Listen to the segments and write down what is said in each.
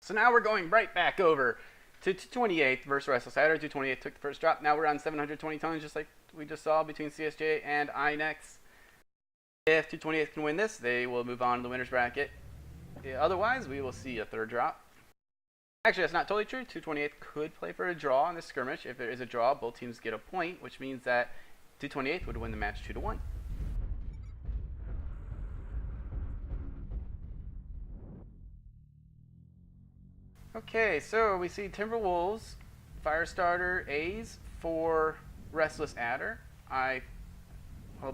So now we're going right back over to 228 versus Restless Adder. 228 took the first drop. Now we're on 720 tons, just like we just saw between CSJ and INEX. If 228 can win this, they will move on to the winner's bracket. Otherwise, we will see a third drop. Actually, that's not totally true. 228 could play for a draw in this skirmish. If there is a draw, both teams get a point, which means that 228 would win the match 2-1. Okay, so we see Timberwolves, Firestarter A's for Restless Adder. I'll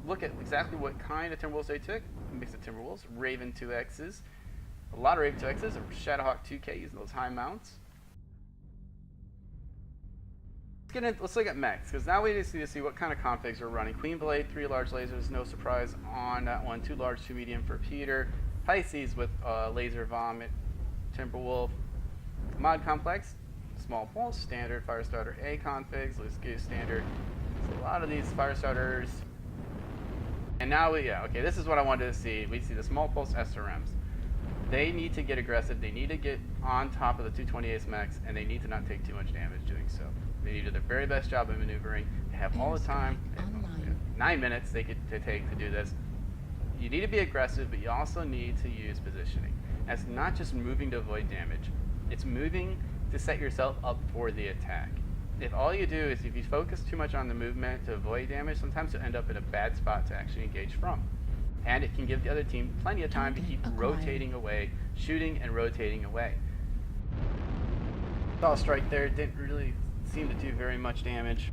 look at exactly what kind of Timberwolves they took. Mix of Timberwolves, Raven 2X's, a lot of Raven 2X's, and Shadowhawk 2K using those high mounts. Let's look at mechs, because now we just need to see what kind of configs we're running. Queen Blade, 3 large lasers, no surprise on that one. 2 large, 2 medium for Peter. Pisces with Laser Vomit, Timberwolf. Mod Complex, small pulse, standard Firestarter A configs, loose goose standard. So a lot of these Firestarters. And now okay, this is what I wanted to see. We see the small pulse SRMs. They need to get aggressive. They need to get on top of the 228's mechs, and they need to not take too much damage doing so. They need to do their very best job of maneuvering. They have all the time. 9 minutes they take to do this. You need to be aggressive, but you also need to use positioning. That's not just moving to avoid damage. It's moving to set yourself up for the attack. If all you do is if you focus too much on the movement to avoid damage, sometimes you'll end up in a bad spot to actually engage from. And it can give the other team plenty of time to keep rotating away, shooting and rotating away. Saw a strike there, didn't really seem to do very much damage.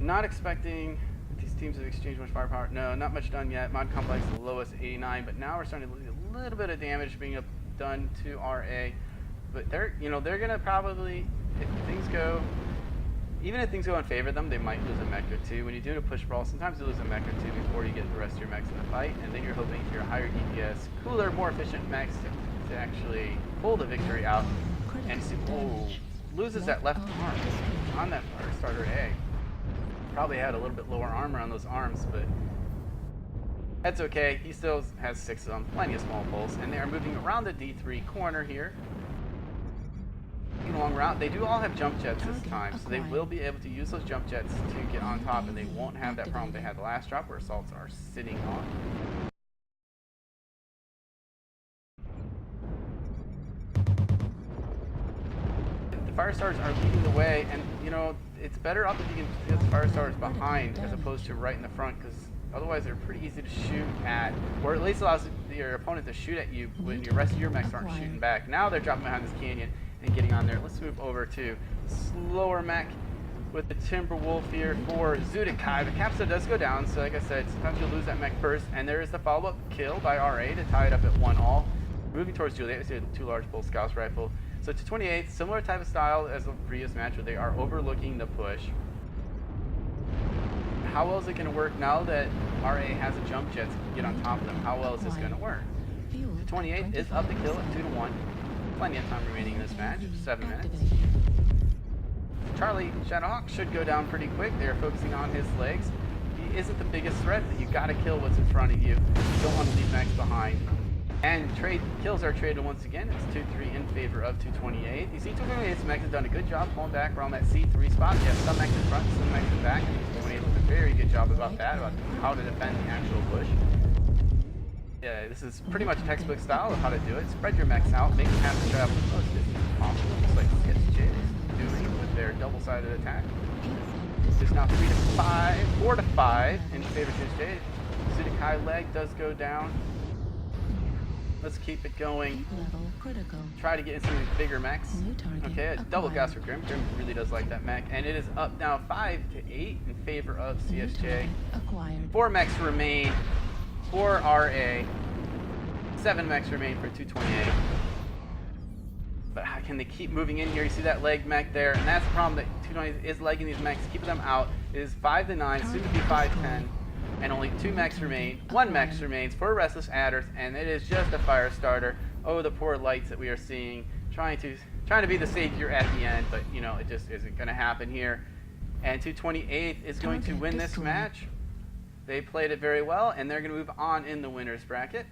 Not expecting these teams to exchange much firepower. No, not much done yet. Mod Complex the lowest 89, but now we're starting to lose a little bit of damage being done to RA. But they're gonna probably, if things go in favor of them, they might lose a mech or two. When you do a push brawl, sometimes you lose a mech or two before you get the rest of your mechs in the fight, and then you're hoping for your higher DPS, cooler, more efficient mechs to actually pull the victory out. And see, loses that left arm on that Firestarter A. Probably had a little bit lower armor on those arms, but that's okay. He still has 6 of them, plenty of small pulse, and they are moving around the D3 corner here. Long route. They do all have jump jets this time, so they will be able to use those jump jets to get on top, and they won't have that problem they had the last drop where assaults are sitting on. The Firestarters are leading the way, and it's better up if you can get the Firestarters behind as opposed to right in the front, because otherwise they're pretty easy to shoot at, or at least allows your opponent to shoot at you when the rest of your mechs aren't shooting back. Now they're dropping behind this canyon and getting on there. Let's move over to slower mech with the Timberwolf here for Zudikai. The capstone does go down, so like I said, sometimes you'll lose that mech first, and there is the follow-up kill by RA to tie it up at 1-all. Moving towards Juliet, we see a 2 large pulse Gauss rifle. So to 28, similar type of style as the previous match where they are overlooking the push. How well is it going to work now that RA has a jump jet to get on top of them? How well is this going to work? To 28 is up the kill at 2-1. Plenty of time remaining in this match, 7 minutes. Charlie Shadowhawk should go down pretty quick. They're focusing on his legs. He isn't the biggest threat, but you gotta kill what's in front of you. You don't want to leave mechs behind. And kills are traded once again. It's 2-3 in favor of 228. You see 228's mechs have done a good job pulling back around that C3 spot. You have some mechs in front, some mechs in back. 228 does a very good job about that, about how to defend the actual push. Yeah, this is pretty much textbook style of how to do it. Spread your mechs out, make them have to travel as most distance as possible, just like CSJ is doing with their double-sided attack. It's now 4 to 5 in favor of CSJ. Zudikai leg does go down. Let's keep it going. Try to get in some of these bigger mechs. Okay, a double Gauss for Grim. Grim really does like that mech. And it is up now 5 to 8 in favor of CSJ. 4 mechs remain for RA. 7 mechs remain for 228. But how can they keep moving in here? You see that leg mech there, and that's the problem that 228 is legging these mechs, keeping them out. It is 5 to 9, soon to be 5-10, and only 2 mechs remain. 1 mech remains for Restless Adders, and it is just a Firestarter. Oh, the poor lights that we are seeing, trying to be the savior at the end, but it just isn't going to happen here. And 228 is going to win this match. They played it very well, and they're going to move on in the winner's bracket.